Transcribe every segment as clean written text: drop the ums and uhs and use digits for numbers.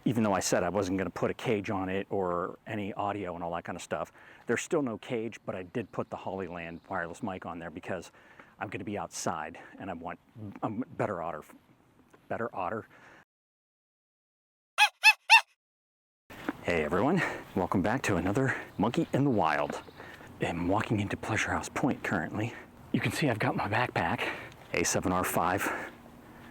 even though I said I wasn't going to put a cage on it or any audio and all that kind of stuff, there's still no cage, but I did put the Hollyland wireless mic on there because I'm going to be outside and I want better otter. Hey everyone, welcome back to another Monkey in the Wild. I'm walking into Pleasure House Point currently. You can see I've got my backpack, A7R5,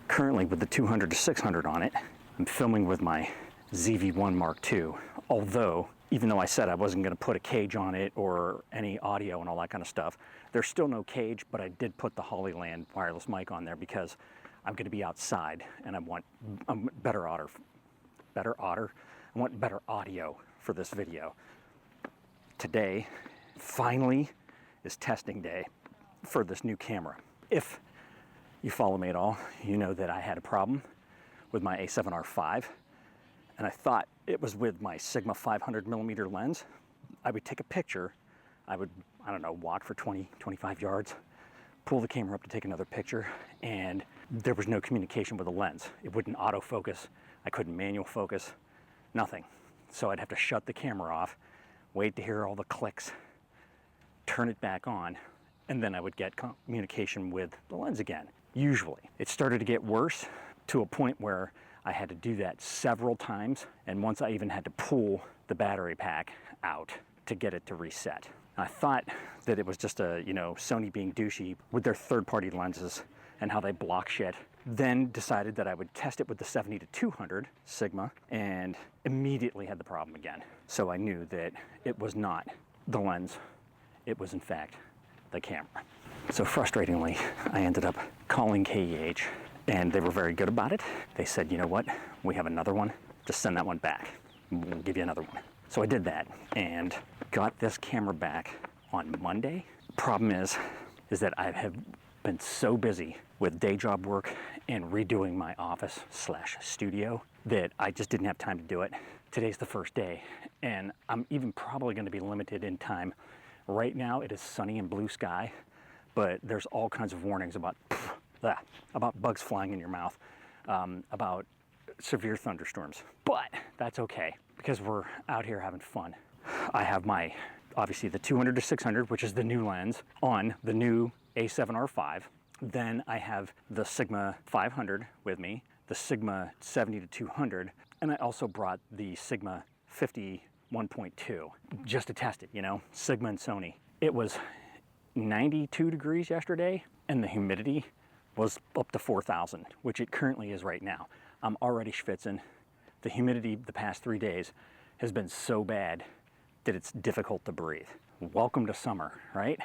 currently with the 200 to 600 on it. I'm filming with my ZV1 Mark II, although, even though I said I wasn't going to put a cage on it or any audio and all that kind of stuff, there's still no cage, but I did put the Hollyland wireless mic on there because I'm going to be outside and I want better audio for this video. Today, finally, is testing day for this new camera. If you follow me at all, you know that I had a problem with my A7R5, and I thought it was with my Sigma 500mm lens. I would take a picture, I would, I don't know, walk for 20, 25 yards, pull the camera up to take another picture, and there was no communication with the lens. It wouldn't autofocus, I couldn't manual focus, nothing. So I'd have to shut the camera off, wait to hear all the clicks, turn it back on, and then I would get communication with the lens again. Usually. It started to get worse to a point where I had to do that several times, and once I even had to pull the battery pack out to get it to reset. I thought that it was just a, Sony being douchey with their third-party lenses and how they block shit. Then decided that I would test it with the 70 to 200 Sigma and immediately had the problem again. So I knew that it was not the lens, it was in fact the camera. So frustratingly, I ended up calling KEH and they were very good about it. They said, you know what, we have another one, just send that one back. We'll give you another one. So I did that and got this camera back on Monday. Problem is that I have been so busy with day job work and redoing my office / studio that I just didn't have time to do it. Today's the first day and I'm even probably going to be limited in time. Right now it is sunny and blue sky, but there's all kinds of warnings about bugs flying in your mouth, about severe thunderstorms. But that's okay because we're out here having fun. I have my, obviously the 200 to 600, which is the new lens, on the new A7R5. Then I have the Sigma 500 with me, the Sigma 70 to 200, and I also brought the Sigma 50 1.2 just to test it, Sigma and Sony. It was 92 degrees yesterday and the humidity was up to 4,000, which it currently is right now. I'm already schwitzing. The humidity the past 3 days has been so bad that it's difficult to breathe. Welcome to summer, right?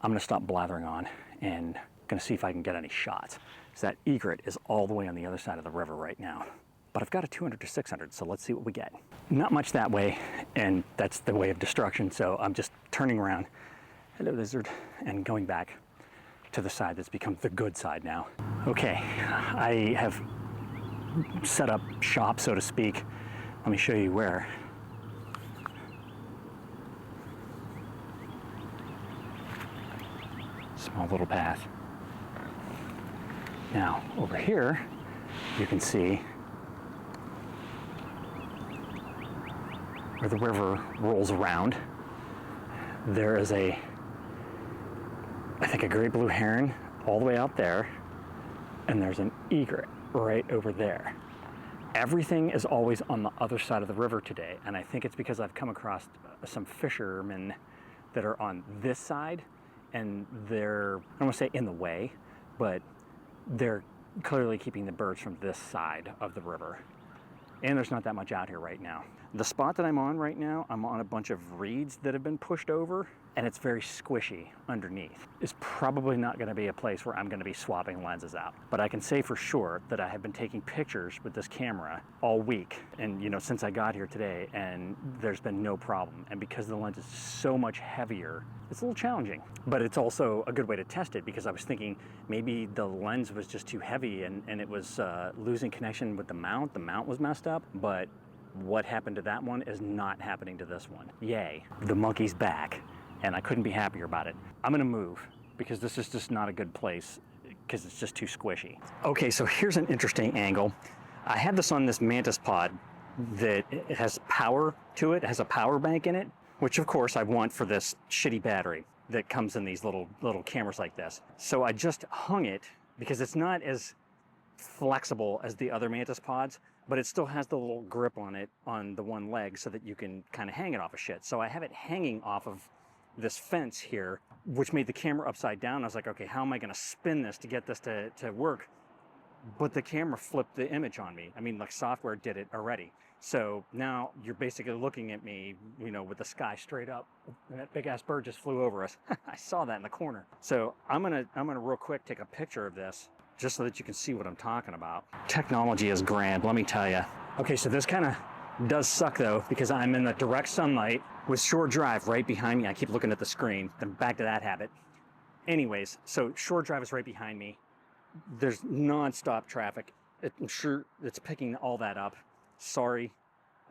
I'm gonna stop blathering on and gonna see if I can get any shots. So that egret is all the way on the other side of the river right now. But I've got a 200 to 600, so let's see what we get. Not much that way, and that's the way of destruction, so I'm just turning around, hello lizard, and going back to the side that's become the good side now. Okay, I have set up shop, so to speak. Let me show you where. Small little path. Now, over here, you can see where the river rolls around. There is I think a great blue heron all the way out there, and there's an egret right over there. Everything is always on the other side of the river today, and I think it's because I've come across some fishermen that are on this side, and they're, I don't want to say in the way, but they're clearly keeping the birds from this side of the river. And there's not that much out here right now. The spot that I'm on right now, I'm on a bunch of reeds that have been pushed over, and it's very squishy underneath. It's probably not gonna be a place where I'm gonna be swapping lenses out. But I can say for sure that I have been taking pictures with this camera all week, and since I got here today, and there's been no problem. And because the lens is so much heavier, it's a little challenging. But it's also a good way to test it, because I was thinking maybe the lens was just too heavy and it was losing connection with the mount. The mount was messed up, but what happened to that one is not happening to this one. Yay, the monkey's back, and I couldn't be happier about it. I'm gonna move because this is just not a good place because it's just too squishy. Okay, so here's an interesting angle. I had this on this mantis pod that it has power to it. It has a power bank in it, which of course I want for this shitty battery that comes in these little cameras like this. So I just hung it because it's not as flexible as the other Mantis pods, but it still has the little grip on it on the one leg so that you can kind of hang it off of shit. So I have it hanging off of this fence here, which made the camera upside down. I was like, okay, how am I going to spin this to get this to work? But the camera flipped the image on me. I mean, like, software did it already. So now you're basically looking at me, you know, with the sky straight up. And that big ass bird just flew over us. I saw that in the corner. So I'm gonna real quick take a picture of this just so that you can see what I'm talking about. Technology is grand, let me tell you. Okay, so this kind of does suck though, because I'm in the direct sunlight with Shore Drive right behind me. I keep looking at the screen, then back to that habit. Anyways, so Shore Drive is right behind me. There's non-stop traffic. I'm sure it's picking all that up. Sorry,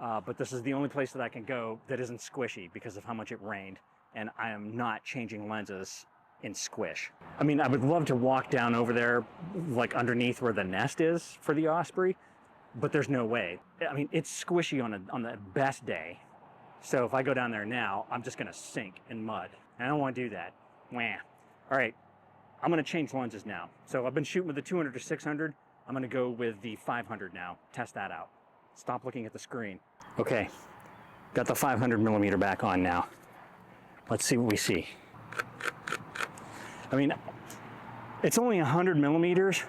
but this is the only place that I can go that isn't squishy because of how much it rained, and I am not changing lenses in squish. I mean, I would love to walk down over there, like underneath where the nest is for the Osprey, but there's no way. I mean, it's squishy on the best day. So if I go down there now, I'm just gonna sink in mud. And I don't wanna do that. Wah. All right, I'm gonna change lenses now. So I've been shooting with the 200 to 600. I'm gonna go with the 500 now, test that out. Stop looking at the screen. Okay, got the 500 millimeter back on now. Let's see what we see. I mean, it's only 100 millimeters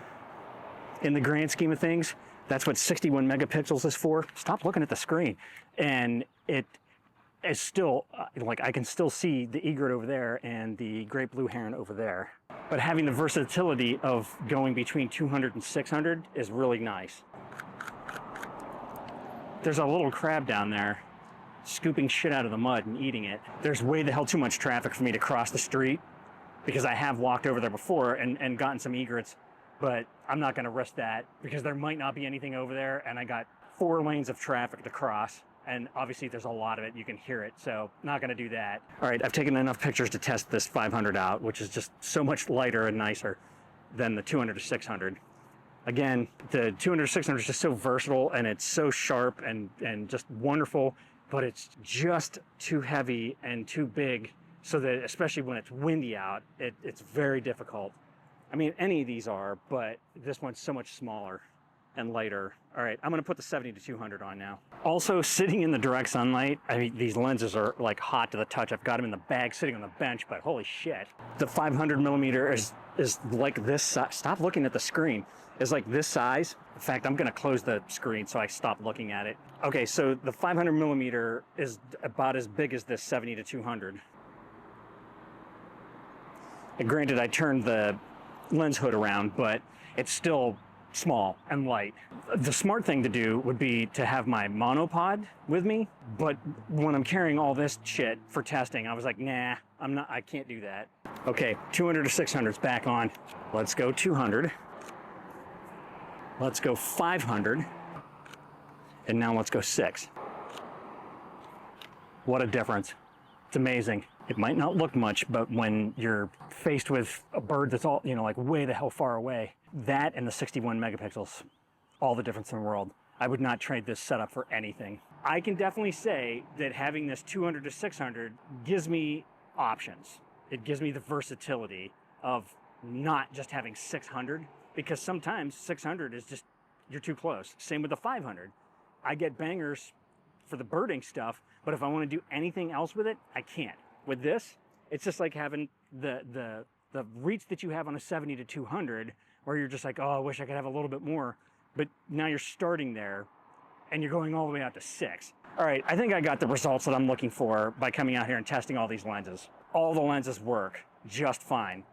in the grand scheme of things. That's what 61 megapixels is for. Stop looking at the screen. And it is still, like, I can still see the egret over there and the great blue heron over there. But having the versatility of going between 200 and 600 is really nice. There's a little crab down there scooping shit out of the mud and eating it. There's way the hell too much traffic for me to cross the street because I have walked over there before and gotten some egrets, but I'm not gonna risk that because there might not be anything over there, and I got 4 lanes of traffic to cross, and obviously there's a lot of it, you can hear it, so not gonna do that. All right, I've taken enough pictures to test this 500 out, which is just so much lighter and nicer than the 200 to 600. Again, the 200 to 600 is just so versatile, and it's so sharp and just wonderful, but it's just too heavy and too big, so that especially when it's windy out, it's very difficult. I mean, any of these are, but this one's so much smaller and lighter. All right, I'm gonna put the 70 to 200 on now. Also, sitting in the direct sunlight, I mean, these lenses are like hot to the touch. I've got them in the bag sitting on the bench, but holy shit. The 500 millimeter is like this size. Stop looking at the screen. It's like this size. In fact, I'm gonna close the screen so I stop looking at it. Okay, so the 500 millimeter is about as big as this 70 to 200. And granted, I turned the lens hood around, but it's still small and light. The smart thing to do would be to have my monopod with me, but when I'm carrying all this shit for testing, I was like, nah, I can't do that. Okay, 200 to 600 is back on. Let's go 200. Let's go 500. And now let's go 6. What a difference. It's amazing. It might not look much, but when you're faced with a bird that's all, you know, like way the hell far away, that and the 61 megapixels, all the difference in the world. I would not trade this setup for anything. I can definitely say that having this 200 to 600 gives me options. It gives me the versatility of not just having 600, because sometimes 600 is just, you're too close. Same with the 500. I get bangers for the birding stuff, but if I want to do anything else with it, I can't. With this, it's just like having the reach that you have on a 70 to 200, where you're just like, oh, I wish I could have a little bit more. But now you're starting there, and you're going all the way out to 6. All right, I think I got the results that I'm looking for by coming out here and testing all these lenses. All the lenses work just fine.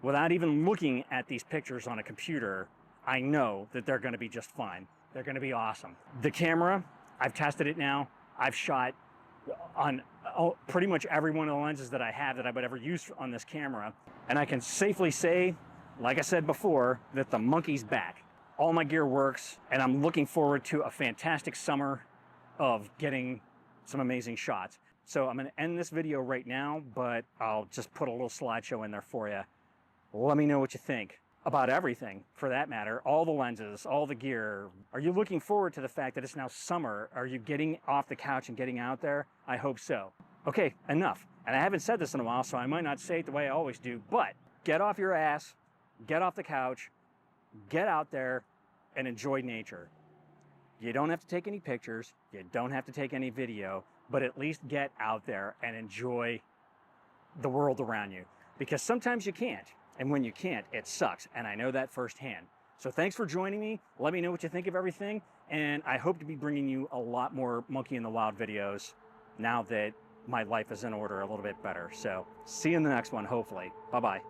Without even looking at these pictures on a computer, I know that they're gonna be just fine. They're gonna be awesome. The camera, I've tested it now. I've shot on pretty much every one of the lenses that I have that I would ever use on this camera. And I can safely say, like I said before, that the monkey's back. All my gear works, and I'm looking forward to a fantastic summer of getting some amazing shots. So I'm gonna end this video right now, but I'll just put a little slideshow in there for you. Let me know what you think. about everything for that matter, all the lenses, all the gear. Are you looking forward to the fact that it's now summer? Are you getting off the couch and getting out there? I hope so. Okay, enough. And I haven't said this in a while, so I might not say it the way I always do, but get off your ass, get off the couch, get out there and enjoy nature. You don't have to take any pictures, you don't have to take any video, but at least get out there and enjoy the world around you. Because sometimes you can't. And when you can't, it sucks. And I know that firsthand. So thanks for joining me. Let me know what you think of everything. And I hope to be bringing you a lot more Monkey in the Wild videos now that my life is in order a little bit better. So see you in the next one, hopefully. Bye-bye.